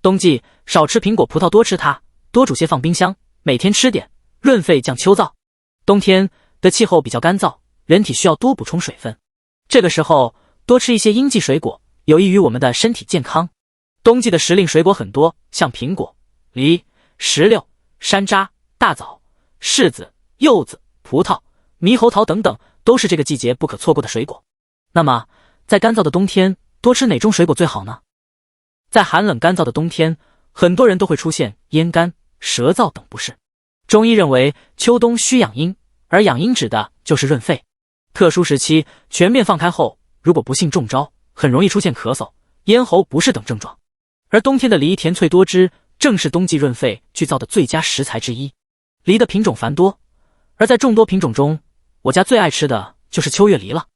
冬季少吃苹果葡萄，多吃它，多煮些放冰箱，每天吃点，润肺降秋燥。冬天的气候比较干燥，人体需要多补充水分，这个时候多吃一些应季水果，有益于我们的身体健康。冬季的时令水果很多，像苹果、梨、石榴、山楂、大枣、柿子、柚子、葡萄、猕猴桃等等，都是这个季节不可错过的水果。那么在干燥的冬天，多吃哪种水果最好呢？在寒冷干燥的冬天，很多人都会出现咽干、舌燥等不适。中医认为秋冬需养阴，而养阴指的就是润肺。特殊时期全面放开后，如果不幸中招，很容易出现咳嗽、咽喉不适等症状。而冬天的梨甜脆多汁，正是冬季润肺剧燥的最佳食材之一。梨的品种繁多，而在众多品种中，我家最爱吃的就是秋月梨了。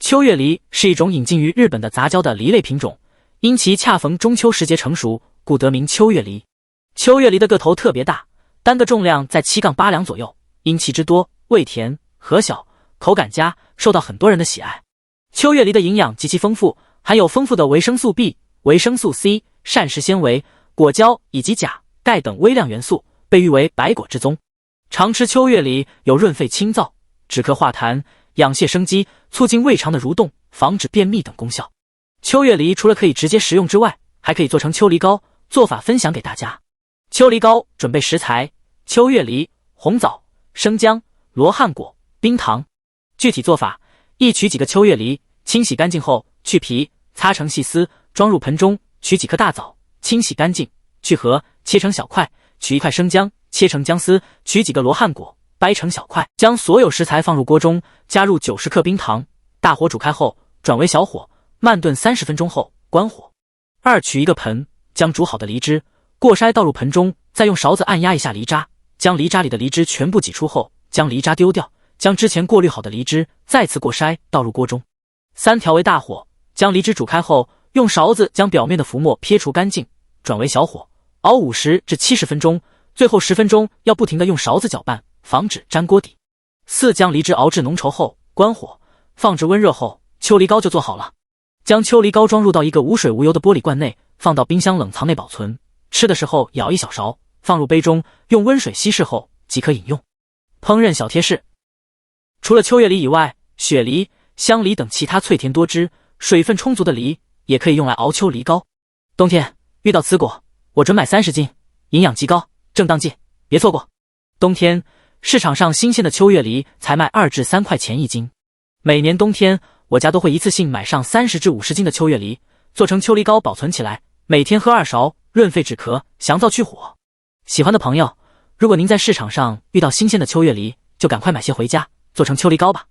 秋月梨是一种引进于日本的杂交的梨类品种，因其恰逢中秋时节成熟，故得名秋月梨。秋月梨的个头特别大，单个重量在7-8两左右，因其汁多、味甜、核小、口感佳，受到很多人的喜爱。秋月梨的营养极其丰富，含有丰富的维生素 B、维生素 C、膳食纤维、果胶以及钾、钙等微量元素，被誉为百果之宗。常吃秋月梨有润肺清燥、止咳化痰、养泄生肌、促进胃肠的蠕动、防止便秘等功效。秋月梨除了可以直接食用之外，还可以做成秋梨膏，做法分享给大家。秋梨膏准备食材：秋月梨、红枣、生姜、罗汉果、冰糖。具体做法：一取几个秋月梨，清洗干净后去皮，擦成细丝，装入盆中。取几颗大枣，清洗干净，去核，切成小块。取一块生姜，切成姜丝。取几个罗汉果，掰成小块。将所有食材放入锅中，加入90克冰糖，大火煮开后转为小火，慢炖30分钟后关火。二取一个盆，将煮好的梨汁过筛倒入盆中，再用勺子按压一下梨渣，将梨渣里的梨汁全部挤出后，将梨渣丢掉，将之前过滤好的梨汁再次过筛倒入锅中。三调为大火，将梨汁煮开后，用勺子将表面的浮沫撇除干净，转为小火熬50至70分钟，最后10分钟要不停地用勺子搅拌，防止粘锅底。四将梨汁熬至浓稠后关火，放置温热后，秋梨膏就做好了。将秋梨膏装入到一个无水无油的玻璃罐内，放到冰箱冷藏内保存。吃的时候舀一小勺，放入杯中，用温水稀释后即可饮用。烹饪小贴士：除了秋月梨以外，雪梨、香梨等其他脆甜多汁、水分充足的梨也可以用来熬秋梨膏。冬天遇到此果，我准买30斤，营养极高，正当季，别错过。冬天市场上新鲜的秋月梨才卖2至3块钱一斤。每年冬天我家都会一次性买上30至50斤的秋月梨，做成秋梨膏保存起来，每天喝2勺，润肺止咳，降燥去火。喜欢的朋友，如果您在市场上遇到新鲜的秋月梨，就赶快买些回家，做成秋梨膏吧。